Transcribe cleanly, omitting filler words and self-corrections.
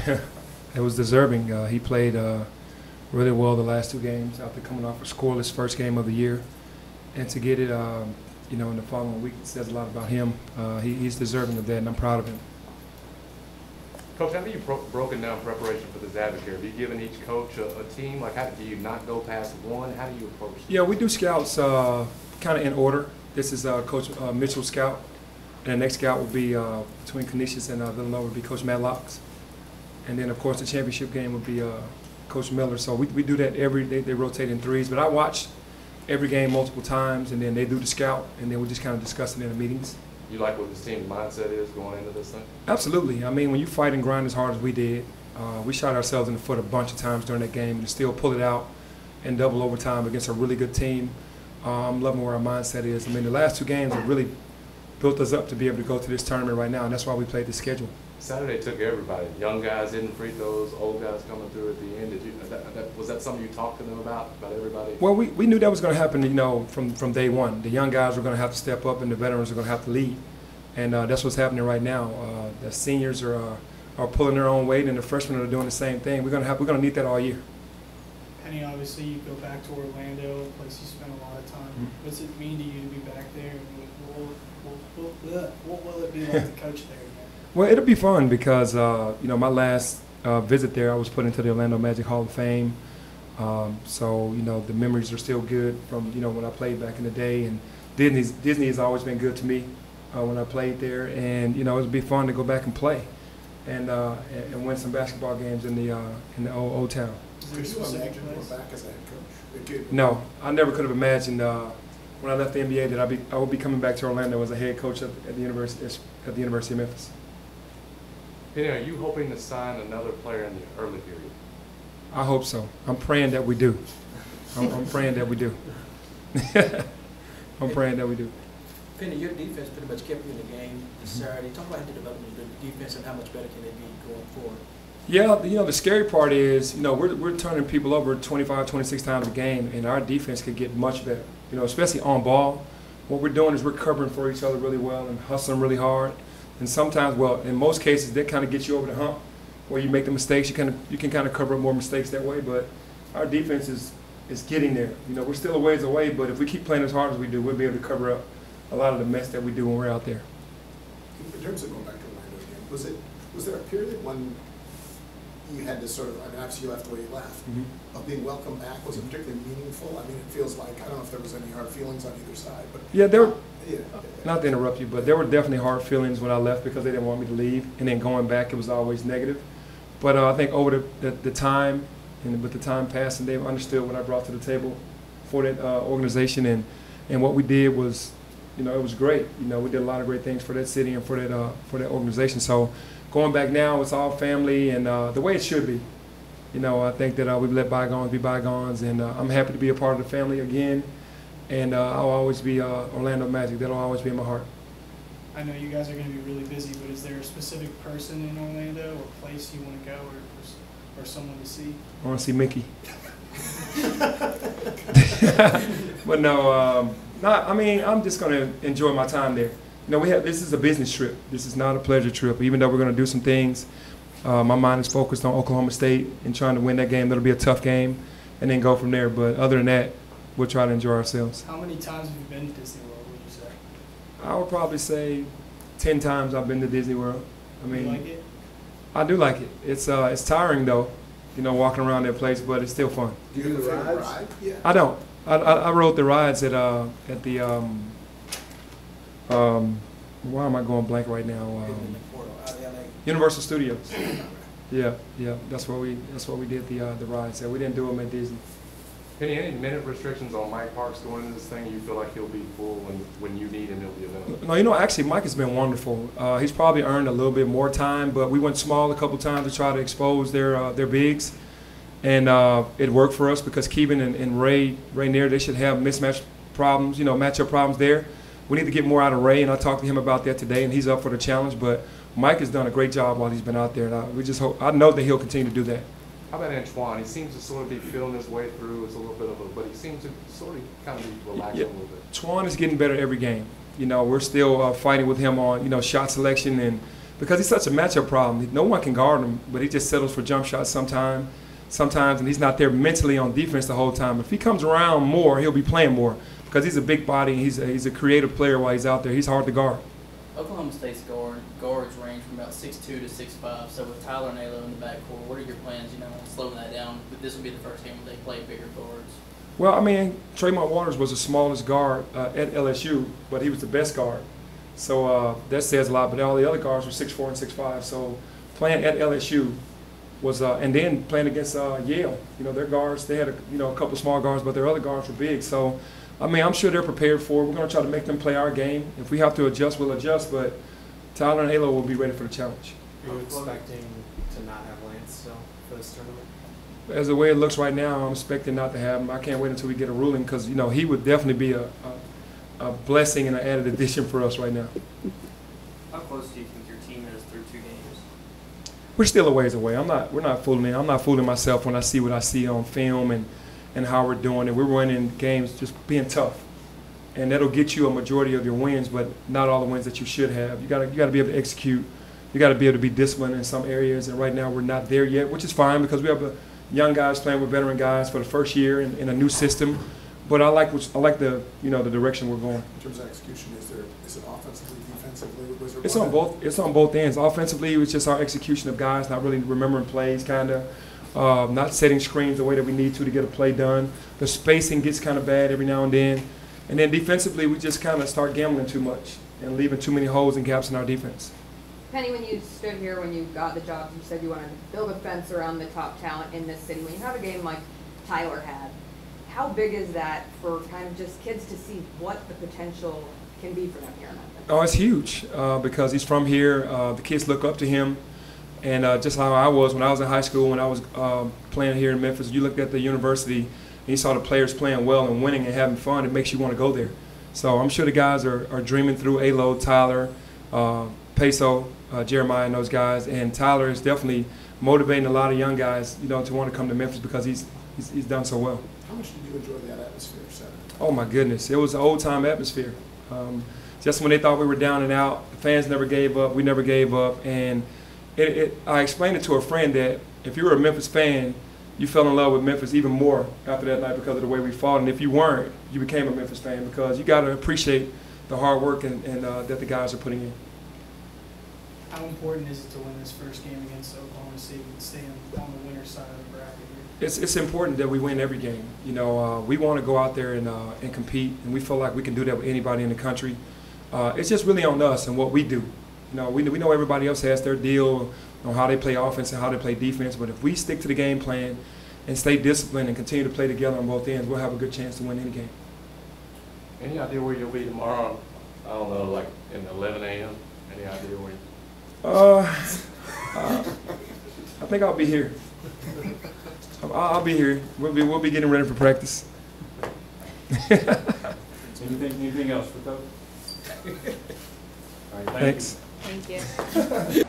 It was deserving. He played really well the last two games after coming off a scoreless first game of the year. And to get it, in the following week, it says a lot about him. He's deserving of that, and I'm proud of him. Coach, how have you broken down preparation for this advocate? Have you given each coach a team? Like, how do you not go past one? How do you approach it? Yeah, we do scouts kind of in order. This is Coach Mitchell's scout, and the next scout will be between Canisius and Villanova will be Coach Madlocks. And then, of course, the championship game will be Coach Miller. So we do that every day. They rotate in threes. But I watch every game multiple times, and then they do the scout, and then we just kind of discuss it in the meetings. You like what this team's mindset is going into this thing? Absolutely. I mean, when you fight and grind as hard as we did, we shot ourselves in the foot a bunch of times during that game and still pull it out in double overtime against a really good team. I'm loving where our mindset is. I mean, the last two games have really built us up to be able to go to this tournament right now, and that's why we played the schedule. Saturday took everybody. Young guys hitting free throws, old guys coming through at the end. Was that something you talked to them about everybody? Well, we knew that was going to happen, from day one. The young guys were going to have to step up, and the veterans are going to have to lead. And that's what's happening right now. The seniors are pulling their own weight, and the freshmen are doing the same thing. We're going to need that all year. Penny, obviously, you go back to Orlando, a place you spent a lot of time. Mm-hmm. What's it mean to you to be back there? What will it be like to coach there? Well, it'll be fun because, my last visit there, I was put into the Orlando Magic Hall of Fame. So, the memories are still good from, when I played back in the day. And Disney has always been good to me when I played there. And, it'll be fun to go back and play and win some basketball games in the old town. Could you imagine going back as a head coach? No, I never could have imagined when I left the NBA that I would be coming back to Orlando as a head coach at the University of Memphis. Penny, are you hoping to sign another player in the early period? I hope so. I'm praying that we do. I'm praying that we do. I'm praying that we do. Penny, your defense pretty much kept you in the game this Saturday. Talk about the development of the defense and how much better can they be going forward. Yeah, the scary part is, we're turning people over 25, 26 times a game, and our defense could get much better, especially on ball. What we're doing is we're covering for each other really well and hustling really hard. And sometimes, in most cases, that kind of gets you over the hump where you make the mistakes. You can kind of cover up more mistakes that way, but our defense is getting there. We're still a ways away, but if we keep playing as hard as we do, we'll be able to cover up a lot of the mess that we do when we're out there. In terms of going back to Orlando again, was there a period when you had to sort of, obviously you left the way you left, of being welcomed back? Was it particularly meaningful? I mean, it feels like, I don't know if there was any hard feelings on either side, but. Yeah, there were, yeah. not to interrupt you, but there were definitely hard feelings when I left because they didn't want me to leave, and then going back, it was always negative. But I think over the time, and with the time passing, they've understood what I brought to the table for that organization, and what we did was, it was great. We did a lot of great things for that city and for that organization. So going back now, it's all family and the way it should be. I think that we've let bygones be bygones, and I'm happy to be a part of the family again. And I'll always be Orlando Magic. That'll always be in my heart. I know you guys are going to be really busy, but is there a specific person in Orlando or place you want to go or someone to see? I want to see Mickey. But no, I'm just going to enjoy my time there. This is a business trip. This is not a pleasure trip. Even though we're going to do some things, my mind is focused on Oklahoma State and trying to win that game. That'll be a tough game, and then go from there. But other than that, we'll try to enjoy ourselves. How many times have you been to Disney World, would you say? I would probably say 10 times I've been to Disney World. You like it? I do like it. It's tiring though, walking around that place, but it's still fun. Do you have a favorite ride? Yeah. I don't. I rode the rides at the why am I going blank right now? Universal Studios. Yeah, that's where we did the rides. We didn't do them at Disney. Any minute restrictions on Mike Parks going into this thing? You feel like he'll be full when you need him, he'll be available? No, actually, Mike has been wonderful. He's probably earned a little bit more time, but we went small a couple times to try to expose their bigs, and it worked for us because Keeban and Ray Rainier, they should have mismatch problems, matchup problems there. We need to get more out of Ray, and I talked to him about that today, and he's up for the challenge. But Mike has done a great job while he's been out there, and I know that he'll continue to do that. How about Antoine? He seems to sort of be feeling his way through. It's a little bit of but he seems to sort of kind of be relaxing a little bit. Antoine is getting better every game. We're still fighting with him on, shot selection because he's such a matchup problem. No one can guard him, but he just settles for jump shots sometimes, and he's not there mentally on defense the whole time. If he comes around more, he'll be playing more because he's a big body and he's a creative player while he's out there. He's hard to guard. Oklahoma State's guards range from about 6'2" to 6'5". So with Tyler and Alo in the backcourt, what are your plans, slowing that down? But this will be the first game where they play bigger guards. Well, I mean, Tremont Waters was the smallest guard at LSU, but he was the best guard. So that says a lot. But all the other guards were 6'4" and 6'5". So playing at LSU was, and then playing against Yale, their guards, they had a couple small guards, but their other guards were big. So, I mean, I'm sure they're prepared for it. We're going to try to make them play our game. If we have to adjust, we'll adjust. But Tyler and Alo will be ready for the challenge. Are you expecting to not have Lance for this tournament? As the way it looks right now, I'm expecting not to have him. I can't wait until we get a ruling because, he would definitely be a blessing and an added addition for us right now. How close do you think your team is through 2 games? We're still a ways away. We're not fooling. I'm not fooling myself when I see what I see on film and how we're doing it. We're winning games just being tough, and that'll get you a majority of your wins, but not all the wins that you should have. You got to be able to execute. You got to be able to be disciplined in some areas, and right now we're not there yet, which is fine because we have young guys playing with veteran guys for the first year in a new system. But I like the the direction we're going. In terms of execution, is it offensively, defensively? It's on both ends. Offensively, it's just our execution of guys not really remembering plays, kind of not setting screens the way that we need to get a play done. The spacing gets kind of bad every now and then defensively, we just kind of start gambling too much and leaving too many holes and gaps in our defense. Penny, when you stood here, when you got the job, you said you wanted to build a fence around the top talent in this city. When you have a game like Tyler had, how big is that for kind of just kids to see what the potential can be for them here in Memphis? Oh, it's huge because he's from here. The kids look up to him. And just how I was when I was in high school, when I was playing here in Memphis, you looked at the university and you saw the players playing well and winning and having fun. It makes you want to go there. So I'm sure the guys are dreaming through Alo, Tyler, Peso, Jeremiah, and those guys. And Tyler is definitely motivating a lot of young guys, to want to come to Memphis because he's done so well. How much did you enjoy that atmosphere, Saturday? Oh my goodness, it was an old-time atmosphere. Just when they thought we were down and out, the fans never gave up. We never gave up, and I explained it to a friend that if you were a Memphis fan, you fell in love with Memphis even more after that night because of the way we fought. And if you weren't, you became a Memphis fan because you got to appreciate the hard work and that the guys are putting in. How important is it to win this first game against Oklahoma State and stay on the winner's side of the bracket here? It's important that we win every game. We want to go out there and compete, and we feel like we can do that with anybody in the country. It's just really on us and what we do. We know everybody else has their deal on how they play offense and how they play defense, but if we stick to the game plan and stay disciplined and continue to play together on both ends, we'll have a good chance to win any game. Any idea where you'll be tomorrow? I don't know, like in 11 a.m.? Any idea where I think I'll be here. I'll be here. We'll be getting ready for practice. Anything else for Coach? All right, Thanks. Thank you.